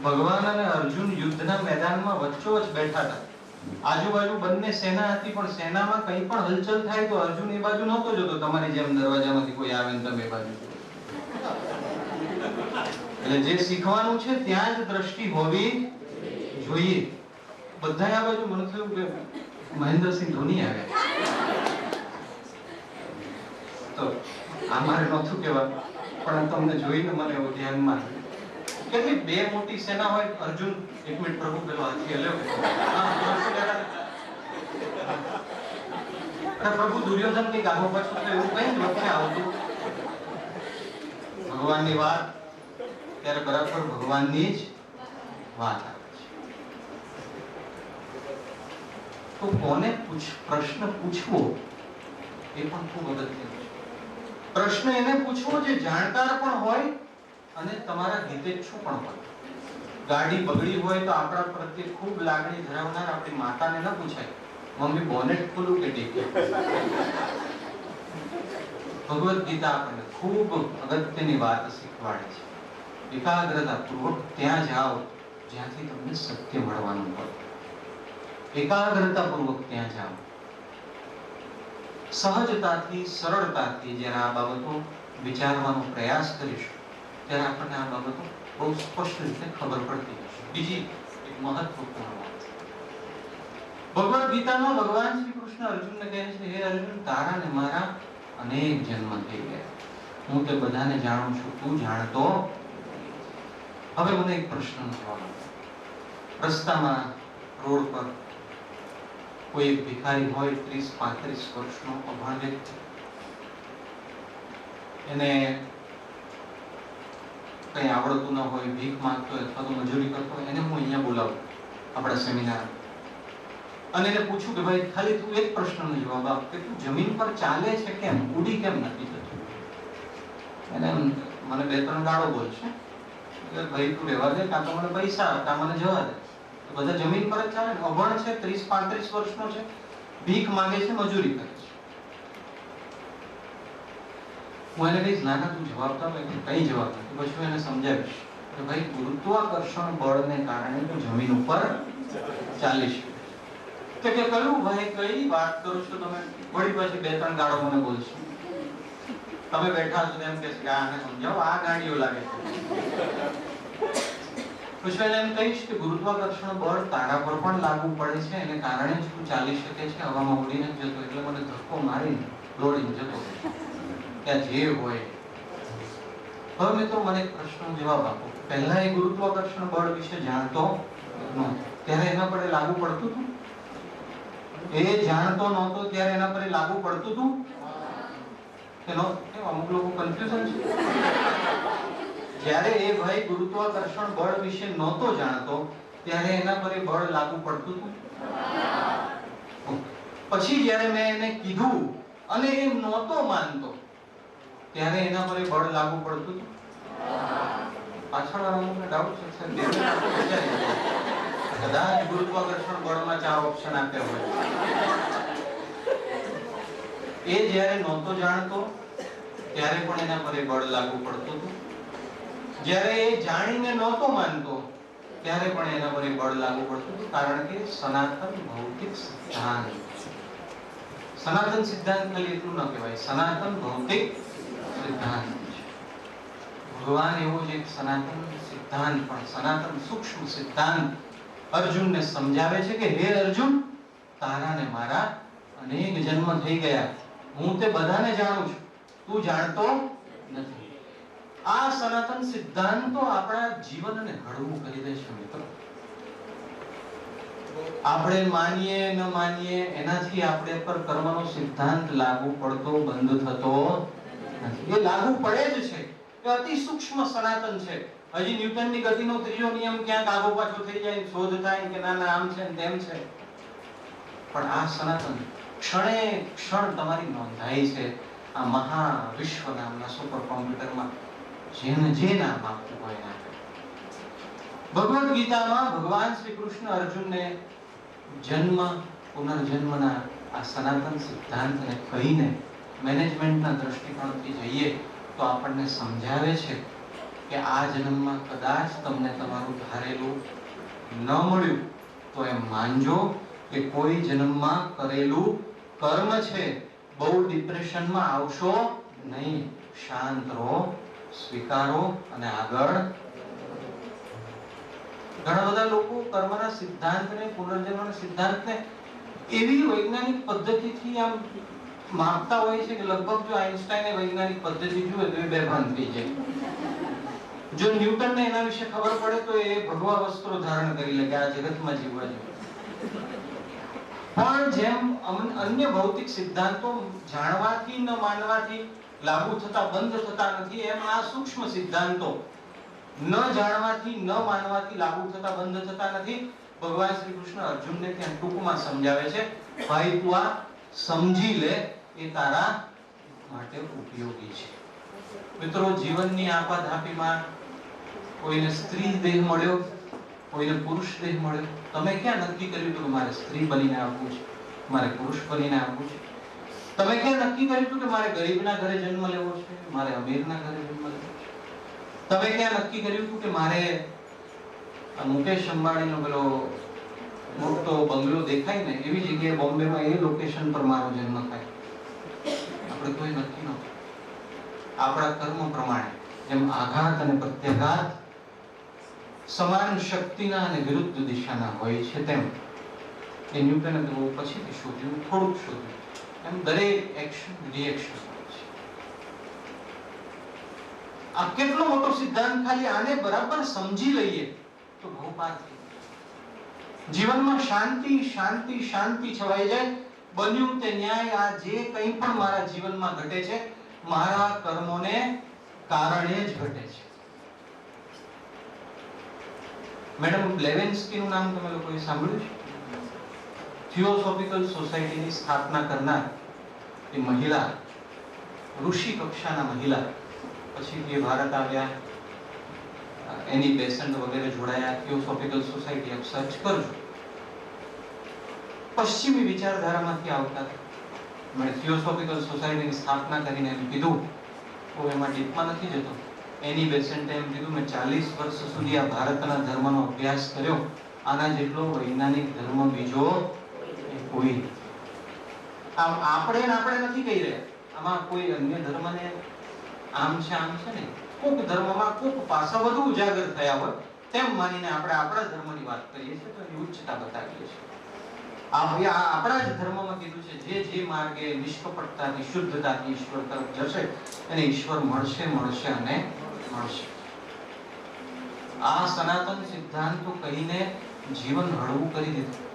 ભગવાન અને અર્જુન યુદ્ધના મેદાનમાં વચ્ચોવચ બેઠા હતા. આજુબાજુ બંને સેના હતી, પણ સેનામાં કંઈ પણ હલચલ થાય તો અર્જુન એ બાજુ નહોતો જોતો, તમારી જેમ દરવાજામાંથી કોઈ આવે ને તમે એ બાજુ. એટલે જે શીખવાનું છે ત્યાં જ દ્રષ્ટિ હોવી જોઈએ. બધા આ બાજુ મને થયું કે મહેન્દ્રસિંહ ધોની આવ્યા તો આ મારે નહોતું કહેવાનું, પણ તમને જોઈને મને એવું ધ્યાનમાં કેટલી બે મોટી સેના હોય. અર્જુન એક મિનિટ પ્રભુ પેલો હાથી હલ્યો, પ્રભુ દુર્યોધન ની ગામો પાછું તો એવું કઈ જ વખતે આવતું. ભગવાનની વાત ત્યારે બરાબર ભગવાનની જ વાત આવે છે. તો કોને પ્રશ્ન પૂછવો એ પણ ખૂબ અગત્યનું છે. પ્રશ્ન એને પૂછવો જે જાણકાર પણ હોય અને તમારા હિતેચ્છુ પણ હોય. ગાડી બગડી હોય તો આપણા પ્રત્યે ખૂબ લાગણી ધરાવનાર આપણી માતાને ન પૂછાય મમ્મી બોનેટ ખોલું કે ડીકે. ભગવદ ગીતા આપણને ખૂબ અગત્યની વાત શીખવાડે છે. એકાગ્રતા પૂર્વક ત્યાં જાઓ જ્યાંથી તમને સત્ય મળવાનું હોય. એકાગ્રતા પૂર્વક ત્યાં જાઓ. સહજતાથી, સરળતાથી જ્યારે આ બાબતો વિચારવાનો પ્રયાસ કરીશું ત્યારે આપણને આ બાબતો બહુ સ્પષ્ટ રીતે ખબર પડતી હશે. બીજી એક મહત્વપૂર્ણ વાત, ભગવદ ગીતામાં ભગવાન શ્રી કૃષ્ણ અર્જુનને કહે છે, હે અર્જુન, તારા ને મારા અનેક જન્મ થઈ ગયા, હું તે બધાને જાણું છું, તું જાણતો. હવે મને એક પ્રશ્નનો જવાબ આપો. રસ્તામાં રોડ પર કોઈ એક ભિખારી હોય, 30-35 વર્ષનો અભણ વ્યક્તિ, એને કઈ આવડતું ન હોય, ભીખ માંગતો હોય અથવા તો મજૂરી કરતો હોય, એને હું અહીંયા બોલાવું આપણા સેમિનાર અને એને પૂછું કે ભાઈ ખાલી તું એક પ્રશ્નનો જવાબ આપ કે તું જમીન પર ચાલે છે કેમ, ઉડી કેમ નથી જતું. એને મને 2-3 ગાળો બોલશે એટલે ભાઈ તું રહેવા દે, કાં તો મને પૈસા આપ, કાં મને જવા દે. બધા જમીન પર જ ચાલે. અભણ છે, 30-35 વર્ષનો છે, ભીખ માંગે છે, મજૂરી કરે છે. હું એને કહીશ ના ના તું જવાબ તો આપે, કઈ જવાબ નથી. પછી એને સમજાવીશ કે ભાઈ ગુરુત્વાકર્ષણ બળને કારણે તું જમીન ઉપર ચાલી શકે. તો કે કયું ભાઈ કઈ વાત કરો છો તમે? વળી પાછી 2-3 ગાળો મને બોલશો. તમે બેઠા છો એમ કે આને સમજાવો, આ ગાડીઓ લાગે છે. પછી એને એમ કહીશ કે ગુરુત્વાકર્ષણ બળ તારા પર પણ લાગુ પડે છે, એને કારણે જ તું ચાલી શકે છે, હવામાં ઉડીને જતો, એટલે મને ધક્કો મારીને દોડીને જતો ત્યાં જે હોય. હવે મિત્રો મને એક પ્રશ્નનો જવાબ આપો. પહેલા એ ગુરુત્વાકર્ષણ બળ વિશે જાણતો નહોતો ત્યારે એના પર લાગુ પડતું હતું? એ જાણતો નહોતો ત્યારે એના પર લાગુ પડતું હતું કે નો? અમુક લોકો કન્ફ્યુઝન છે. જ્યારે એ ભાઈ ગુરુત્વાકર્ષણ બળ વિશે નહોતો જાણતો ત્યારે એના પર બળ લાગુ પડતું હતું. પછી જ્યારે મેં એને કીધું અને એ નહોતો માનતો ત્યારે એના પર બળ લાગુ પડતું હતું. પાછળ અમુકને ડાઉટ છે કદાચ ગુરુત્વાકર્ષણ બળમાં 4 ઓપ્શન આપ્યા હોય. એ જ્યારે નહોતો જાણતો ત્યારે પણ એના પર બળ લાગુ પડતું હતું. જ્યારે એ જાણીને નહોતો માનતો ત્યારે પણ એના પર બળ લાગુ પડતું હતું. કારણ કે સનાતન ભૌતિક સિદ્ધાંત, સનાતન સિદ્ધાંત ખાલી એટલું ન કહેવાય, સનાતન ભૌતિક સિદ્ધાંત છે. ભગવાન એવો જ એક સનાતન સિદ્ધાંત, પણ સનાતન સૂક્ષ્મ સિદ્ધાંત અર્જુનને સમજાવે છે કે હે અર્જુન, તારા ને મારા અનેક જન્મ થઈ ગયા, હું તે બધાને જાણું છું, તું જાણતો નથી. આ સનાતન સિદ્ધાંતો આપણા જીવનને હળવું કરી દે છે મિત્રો. આપણે માનીએ ન માનીએ એનાથી આપણે પર કર્મનો સિદ્ધાંત લાગુ પડતો બંધ થતો નથી. એ લાગુ પડે જ છે. એ અતિ સૂક્ષ્મ સનાતન છે. હજી ન્યૂટનની ગતિનો ત્રીજો નિયમ ક્યાંક આગો પાછો થઈ જાય, શોધ થાય કે ના ના આમ છે ને તેમ છે, પણ આ સનાતન ક્ષણે ક્ષણ તમારી નોંધાઈ છે આ મહા વિશ્વ નામના સુપર કોમ્પ્યુટરમાં, જેને જે નામ આપવું હોય ના. ભગવદ ગીતામાં ભગવાન શ્રી કૃષ્ણ અર્જુનને જન્મ પુનર્જન્મના આ સનાતન સિદ્ધાંતને કહીને મેનેજમેન્ટના દ્રષ્ટિકોણથી જઈએ તો આપણને સમજાવે છે કે આ જન્મમાં કદાચ તમને તમારું ધારેલું ન મળ્યું તો એમ માનજો કે કોઈ જન્મમાં કરેલું કર્મ છે. બહુ ડિપ્રેશનમાં આવશો નહીં, શાંત રહો, સ્વીકારો અને આગળ. ઘણા બધા લોકો કર્મના સિદ્ધાંતને, પુનર્જન્મના સિદ્ધાંતને એવી વૈજ્ઞાનિક પદ્ધતિથી આમ માપતા હોય છે કે લગભગ જો આઈન્સ્ટાઈને વૈજ્ઞાનિક પદ્ધતિ જુએ તો એ બેભાન થઈ જાય. જો ન્યૂટનને એના વિશે ખબર પડે તો એ ભગવા વસ્ત્રો ધારણ કરી લે કે આ જગતમાં જીવવા જોઈએ. પણ જેમ અન્ય ભૌતિક સિદ્ધાંતો જાણવાથી ન માનવાથી લાગુ થતા બંધ થતા નથી, એમ આ સૂક્ષ્મ સિદ્ધાંતો ન જાણવાથી ન માનવાથી લાગુ થતા બંધ થતા નથી. ભગવાન શ્રી કૃષ્ણ અર્જુનને ત્યાં ટૂંકમાં સમજાવે છે, ભાઈ તું આ સમજી લે, એ તારા માટે ઉપયોગી છે. મિત્રો, જીવનની આપાધાપીમાં કોઈને સ્ત્રી દેહ મળ્યો, કોઈને પુરુષ દેહ મળ્યો. તમે ક્યાં નક્કી કર્યું કે મારે સ્ત્રી બનીને આવવું છે, મારે પુરુષ બનીને આવવું છે? તમે ક્યાં નક્કી કર્યું કે મારે ગરીબના ઘરે જન્મ લેવો છે, મારે અમીરના ઘરે જન્મ લેવો છે? તમે ક્યાં નક્કી કર્યું કે મારે મુકેશ અંબાણીનો પેલો મોટો બંગલો દેખાય ને એવી જગ્યાએ બોમ્બેમાં એ લોકેશન પર મારો જન્મ થાય? આપણે કોઈ નક્કી ન. આપણા કર્મ પ્રમાણે જેમ આઘાત અને પ્રત્યાઘાત સમાન શક્તિના અને વિરુદ્ધ દિશાના હોય છે, તેમ એ ન્યૂટને તો પછીથી શોધ્યું, થોડુંક શોધ્યું, એમ દરેક એક્શન રિએક્શન હોય છે. આ કેટલો મોટો સિદ્ધાંત! ખાલી આને બરાબર સમજી લઈએ તો બહુ પાર થઈ જાય. જીવનમાં શાંતિ શાંતિ શાંતિ છવાઈ જાય. બન્યું તે ન્યાય. આ જે કંઈ પણ મારા જીવનમાં ઘટે છે, મારા કર્મોને કારણે જ ઘટે છે. મેડમ બ્લેવેન્સ્કીનું નામ તમે લોકોએ સાંભળ્યું છે? થિયોસોફિકલ સોસાયટીની સ્થાપના કરનાર એ મહિલા, ઋષિ કક્ષાના મહિલા. પછી એ ભારત આવ્યા, એની બેસન્ટ વગેરે જોડાયા. થિયોસોફિકલ સોસાયટી આપ સર્ચ કરજો. પશ્ચિમી વિચારધારામાંથી આવતા મેં થિયોસોફિકલ સોસાયટીની સ્થાપના કરીને એમ કીધું, હું એમાં ડીપમાં નથી જતો. એની બેસન્ટે એમ કીધું, મેં 40 વર્ષ સુધી આ ભારતના ધર્મનો અભ્યાસ કર્યો, આના જેટલો વૈજ્ઞાનિક ધર્મ બીજો કોઈ નથી. આપણે નથી કહી રહ્યા, આમાં કોઈ અન્ય ધર્મને આમ છે ને, કોક ધર્મમાં કોક પાસા વધુ ઉજાગર થયા હોય તેમ માનીને આપણે આપણા ધર્મની વાત કરીએ છીએ, તો એની ઉચ્ચતા બતાવીએ છીએ. આપણા જ ધર્મમાં કીધું છે, જે માર્ગે નિષ્કપટતાથી, શુદ્ધતાથી ઈશ્વર તરફ જશે એને ઈશ્વર મળશે મળશે અને મળશે. આ સનાતન સિદ્ધાંતો કહીને જીવન હળવું કરી દીધું.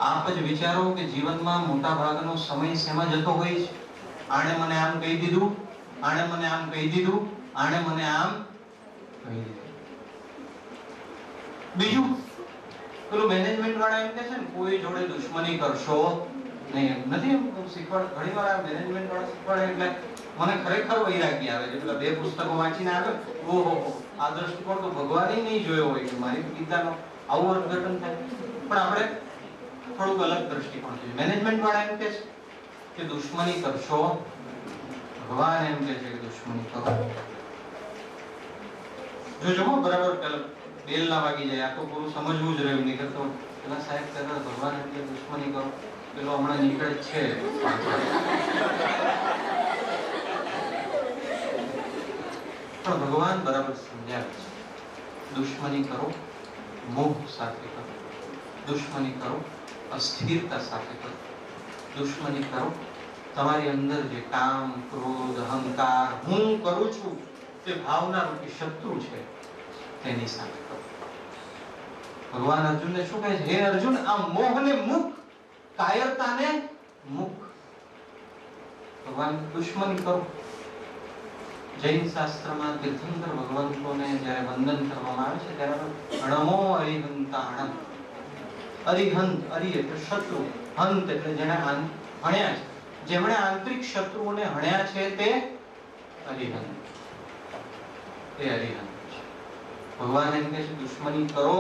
આપ જ વિચારો કે જીવનમાં મોટા ભાગનો સમય શેમાં જતો હોય છે? આણે મને આમ કહી દીધું, આણે મને આમ કહી દીધું, આણે મને આમ કહી દીધું. બીજું પેલું મેનેજમેન્ટ વાળા એમ કહે છે ને, કોઈ જોડે દુશ્મની કરશો નહીં. નથી એમ શીખવાડ? ઘણી વાર મેનેજમેન્ટ વાળા શીખવાડે એટલે મને ખરેખર વૈરાગ્ય આવે છે. પેલા 2 પુસ્તકો વાંચીને આવે, ઓહો આ દ્રષ્ટિકોણ તો ભગવાને નહીં જોયો હોય કે મારી ગીતાનો આવું અર્થઘટન થાય. પણ આપણે થોડુંક અલગ દ્રષ્ટિકોણ છે. મેનેજમેન્ટ વાળા એમ કહે છે કે દુશ્મની કરશો, ભગવાન એમ કહે છે કે દુશ્મની કરો. જો બરાબર બેલ ના વાગી જાય, આ તો પૂરું સમજવું જ રહ્યું. નહીં કરતો પેલા સાહેબ કહેતા ભગવાન એટલે દુશ્મની કરો, પેલો હમણાં નીકળે જ છે. પણ ભગવાન બરાબર સમજાવે છે, દુશ્મની કરો મોહ સાથે કરો, દુશ્મની કરો અસ્થિરતા સાથે કરો, દુશ્મની કરો તમારી અંદર જે કામ, ક્રોધ, અહંકાર, હું કરું છું તે ભાવના રૂપી શત્રુ છે તેની સાથે કરો. ભગવાન અર્જુનને શું કહે છે? હે અર્જુન, આ મોહને મુક, કાયરતાને મુક. ભગવાન દુશ્મની કરો. જૈન શાસ્ત્રમાં તીર્થંકર ભગવંતોને જ્યારે વંદન કરવામાં આવે છે ત્યારે હણમો અરિહંતાણમ. અરિહંત, અરિ એટલે શત્રુ, હંત એટલે જેને હણ્યા છે, જેમણે આંતરિક શત્રુઓને હણ્યા છે તે અરિહંત, તે અરિહંત છે. ભગવાન એમ કહે છે દુશ્મની કરો,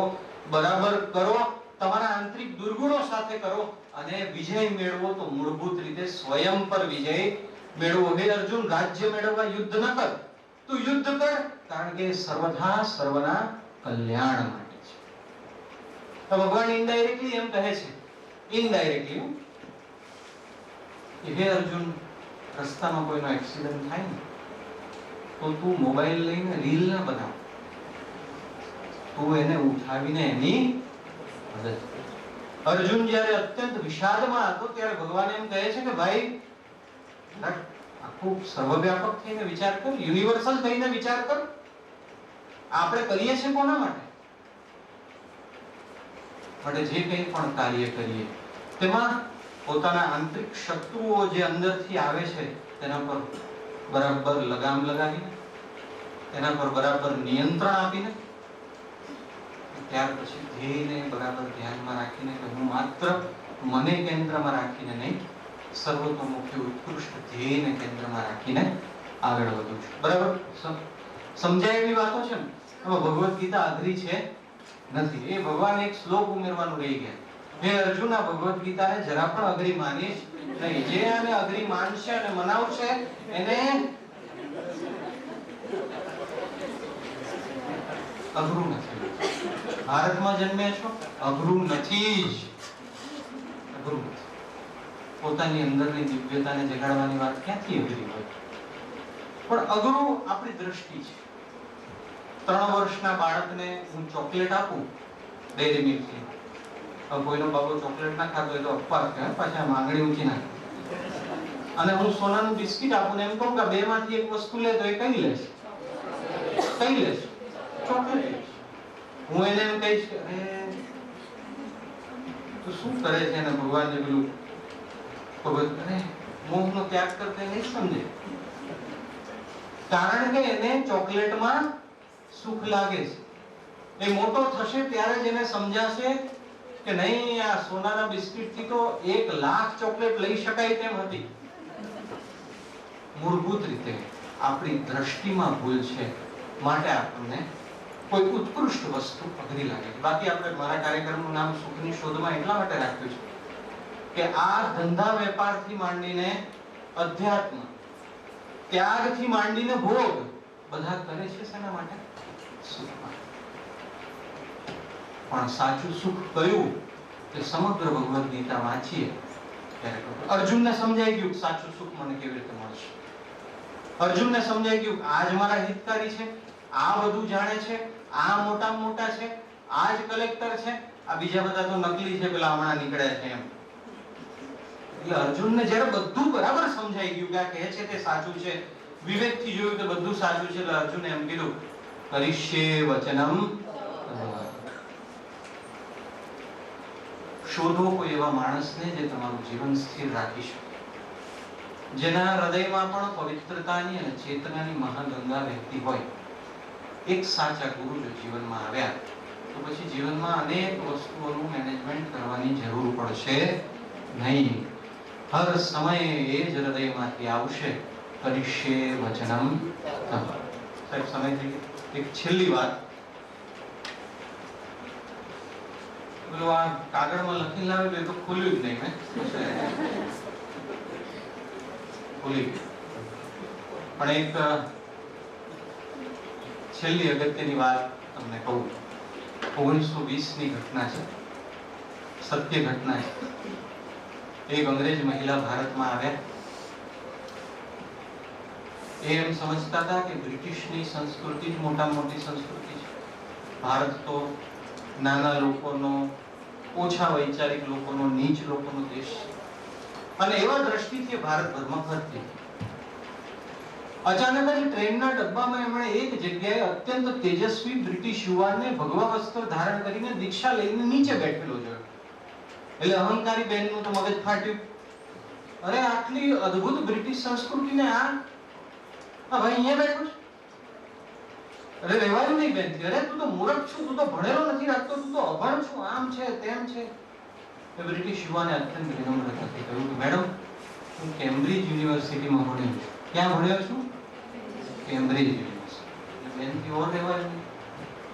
બરાબર કરો, તમારા આંતરિક દુર્ગુણો સાથે કરો અને વિજય મેળવો તો મૂળભૂત રીતે સ્વયં પર વિજય મેળવો. હે અર્જુન, રાજ્ય મેળવવા યુદ્ધ ન કર, તું યુદ્ધ કર કારણ કે સર્વથા સર્વના કલ્યાણ માટે છે. તો ભગવાન ઇનડાયરેક્ટલી એમ કહે છે, ઇનડાયરેક્ટલી, કે હે અર્જુન, રસ્તામાં કોઈનો એક્સિડન્ટ થાય ને તો તું મોબાઈલ લઈને રીલ ના બનાવ, તું એને ઉઠાવીને એની મદદ કર. અર્જુન જ્યારે અત્યંત વિષાદમાં હતો ત્યારે ભગવાન એમ કહે છે કે ભાઈ, આખું સર્વવ્યાપક થઈને વિચાર કર, યુનિવર્સલ થઈને વિચાર કર. આપણે કરીએ છીએ કોના માટે? માટે જે કંઈ પણ કાર્ય કરીએ તેમાં પોતાના આંતરિક શત્રુઓ જે અંદરથી આવે છે તેના પર બરાબર લગામ લગાવીને, તેના પર બરાબર નિયંત્રણ આપીને, ત્યાર પછી ધ્યેયને બરાબર ધ્યાનમાં રાખીને કે હું માત્ર મને કેન્દ્રમાં રાખીને નહીં, સર્વતોમુખી ઉત્કૃષ્ટ ધ્યેયને કેન્દ્રમાં રાખીને આગળ વધું છું. બરાબર સમજાય એવી વાતો છે ને? એમાં ભગવદ ગીતા અઘરી છે નથી. એ ભગવાન એક શ્લોક ઉમેરવાનું રહી ગયા. હે અર્જુન, આ ભગવદ ગીતાને જરા પણ અઘરી માનીશ નહીં. જે આને અઘરી માનશે અને મનાવશે એને અઘરું નથી. ભારતમાં જન્મ્યા છો, અઘરું નથી જ, અઘરું નથી. પોતાની અંદરની દિવ્યતાને જગાડવાની વાત ક્યાંથી અઘરી હોય? પણ અઘરું આપણી દ્રષ્ટિ છે. 3 વર્ષના બાળકને હું ચોકલેટ આપું ડેરી મિલ્કની, કોઈનો બાબો ચોકલેટ ના ખાતો હોય તો અપવાદ કહેવાય, પાછા માંગણી ઊંચી નાખે. અને હું સોનાનું બિસ્કિટ આપું ને એમ કહું કે બેમાંથી એક વસ્તુ લે તો એ કઈ લેશે? કઈ લેશે? ચોકલેટ. હું એને એમ કહીશ કે તું શું કરે છે? અને ભગવાનને પેલું મોહનો ત્યાગ કરતે નહીં સમજે, કારણ કે એને ચોકલેટમાં સુખ લાગે છે. એ મોટો થશે ત્યારે જ એને સમજાશે કે નહીં, આ સોનાના બિસ્કિટથી તો 1 લાખ ચોકલેટ લઈ શકાય તેમ હતી. મૂળભૂત રીતે આપણી દ્રષ્ટિમાં ભૂલ છે, માટે આપણને કોઈ ઉત્કૃષ્ટ વસ્તુ અઘરી લાગે છે. બાકી આપણે મારા કાર્યક્રમનું નામ સુખની શોધમાં એટલા માટે રાખ્યું છે કે આ ધંધા વેપારથી માંડીને અધ્યાત્મ, ત્યાગથી માંડીને ભોગ બધા કરે છે શેના માટે? સુખ માટે. પણ સાચું સુખ કયું તે સમગ્ર ભગવદ ગીતા વાંચીએ ત્યારે અર્જુનને સમજાઈ ગયું સાચું સુખ મને કેવી રીતે મળશે. અર્જુનને સમજાઈ ગયું આ જ મારા હિતકારી છે, આ બધું જાણે છે, આ મોટામાં મોટા છે, આ જ કલેક્ટર છે, આ બીજા બધા તો નકલી છે, પેલા હમણાં નીકળ્યા છે એમ. એટલે અર્જુનને જ્યારે બધું બરાબર સમજાઈ ગયું કે આ કહે છે તે સાચું છે, વિવેકથી જોયું કે બધું સાચું છે, એટલે અર્જુને એમ કીધું કરીશ્યે વચનમ. શોધો કોઈ એવા માણસને જે તમારું જીવન સ્થિર રાખી શકે, જેના હૃદયમાં પણ પવિત્રતાની અને ચેતનાની મહાગંગા વહેતી હોય. એક સાચા ગુરુ જો જીવનમાં આવ્યા તો પછી જીવનમાં અનેક વસ્તુઓનું મેનેજમેન્ટ કરવાની જરૂર પડશે નહીં. હર સમયે એ જ હૃદયમાંથી આવશે કરીશ્યે વચનમ તવ. સાહેબ સમય થઈ ગયો. એક છેલ્લી વાત, પેલું આ કાગળમાં લખી લાવેલું એ તો ખોલ્યું જ નહીં મેં, ખોલી પણ એક છેલ્લી અગત્યની વાત તમને કહું. 1920 ની ઘટના છે, સત્ય ઘટના છે. એક અંગ્રેજ મહિલા ભારતમાં આવ્યા. એ એમ સમજતા હતા કે બ્રિટિશની સંસ્કૃતિ જ મોટામાં મોટી સંસ્કૃતિ છે. ભારત તો નાના લોકોનો, ઓછા વૈચારિક લોકોનો, નીચ લોકોનો દેશ છે. અને એવા દ્રષ્ટિથી ભારતભરમાં ફરતી. અચાનક જ ટ્રેનના ડબ્બામાં એમણે એક જગ્યાએ અત્યંત તેજસ્વી બ્રિટિશ યુવાનને ભગવા વસ્ત્ર ધારણ કરીને દીક્ષા લઈને નીચે બેઠેલો જોયો. એટલે અહંકારી બેનનું તો મગજ ફાટ્યું. અરે આટલી અદ્ભુત બ્રિટિશ સંસ્કૃતિને આ ભાઈ અહીંયા બેઠો છે. અરે રહેવાનું નહીં બેન. અરે તું તો મૂર્ખ છું, તું તો ભણેલો નથી રાખતો, તું તો અભણ છું, આમ છે તેમ છે. એ બ્રિટિશ યુવાને અત્યંત વિનમ્રતાથી કહ્યું કે મેડમ, હું કેમ્બ્રિજ યુનિવર્સિટીમાં ભણ્યો છું. ક્યાં ભણ્યો છું? Cambridge university. બેનથી ઓર રહેવાય નહીં.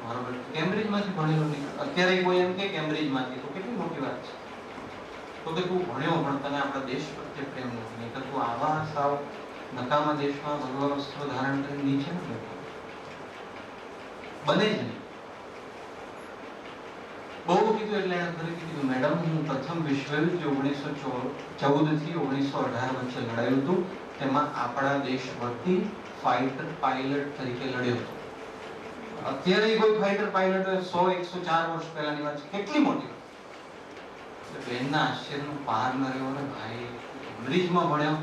બરાબર, કેમ્બ્રિજમાંથી ભણેલો નહીં. અત્યારે કોઈ એમ કે કેમ્બ્રિજમાંથી, તો કેટલી મોટી વાત છે. તો કે તું ભણ્યો પણ તને આપણા દેશ પ્રત્યે પ્રેમ નથી. નહીં તો તું આવા સાવ નકામા દેશમાં ભગવા વસ્ત્રો ધારણ કરીને નીચે ન બેઠો. બને જ નહીં. બહુ કીધું એટલે એણે ફરીથી કીધું, મેડમ, હું પ્રથમ વિશ્વયુદ્ધ જે 1914 થી 1918 વચ્ચે લડાયું હતું, તેમાં આપણા દેશ વતી ફાઇટર પાયલટ તરીકે લડ્યો હતો. અત્યારે કોઈ ફાઇટર પાયલટ 100-104 વર્ષ પહેલાની વાત છે. કેટલી મોટી વાત. બેનના આશ્ચર્યનો પાર ન રહ્યો. ને ભાઈ, કેમ્બ્રિજમાં ભણ્યો,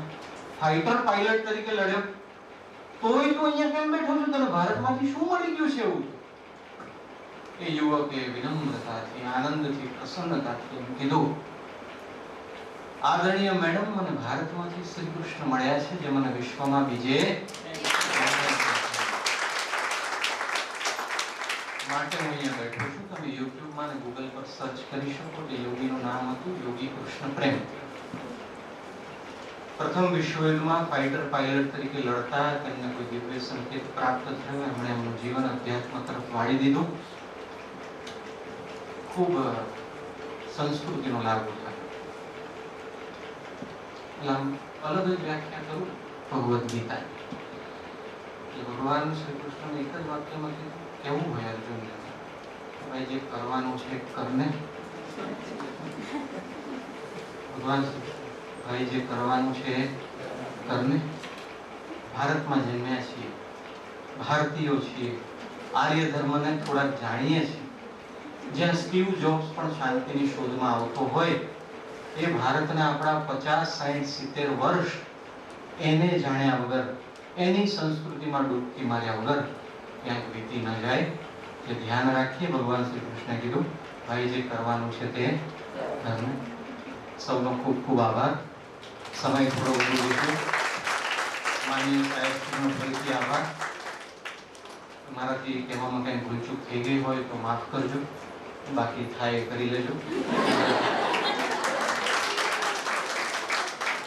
ફાઇટર પાયલટ તરીકે લડ્યો, તોય તું અહીંયા કેમ બેઠો છો? તને ભારતમાંથી શું મળી ગયું છે એવું? એ યુવકે વિનમ્રતાથી, આનંદથી, પ્રસન્નતાથી એમ કીધું, આદરણીય મેડમ, મને ભારતમાંથી શ્રી કૃષ્ણ મળ્યા છે, જે મને વિશ્વમાં બીજે માટે હું અહીંયા બેઠો છું. તમે યુટ્યુબમાં અને ગૂગલ પર સર્ચ કરી શકો. તે યોગીનું નામ હતું યોગી કૃષ્ણ પ્રેમ. પ્રથમ વિશ્વયુદ્ધમાં ફાઇટર પાયલટ તરીકે લડતા તેમને કોઈ દિવ્ય સંકેત પ્રાપ્ત થયો. એમણે એમનું જીવન અધ્યાત્મ તરફ વાળી દીધું. ખૂબ સંસ્કૃતિનો લાભ ઉઠાવ્યો. અલગ જ વ્યાખ્યા કરું ભગવદ્ ગીતા. ભગવાન શ્રી કૃષ્ણ એક જ વાક્યમાં કીધું, કેવું હોય અર્જુનને, ભાઈ જે કરવાનું છે કરને. ભગવાન ભાઈ જે કરવાનું છે કરને. ભારતમાં જન્મ્યા છીએ, ભારતીયો છીએ, આર્ય ધર્મને થોડાક જાણીએ છીએ. જ્યાં સ્ટીવ જોબ્સ પણ શાંતિની શોધમાં આવતો હોય, એ ભારતને આપણા 50-60-70 વર્ષ એને જાણ્યા વગર, એની સંસ્કૃતિમાં ડૂબકી માર્યા વગર ક્યાંક વીતી ન જાય. એ ધ્યાન રાખીએ. ભગવાન શ્રી કૃષ્ણે કીધું, ભાઈ જે કરવાનું છે તે કરને. સૌનો ખૂબ ખૂબ આભાર. સમય થોડો વધુ લીધો. માનનીય સાહેબનો ફરીથી આભાર. મારાથી કહેવામાં કંઈ ભૂલચૂક થઈ ગઈ હોય તો માફ કરજો. બાકી થાય કરી લેજો.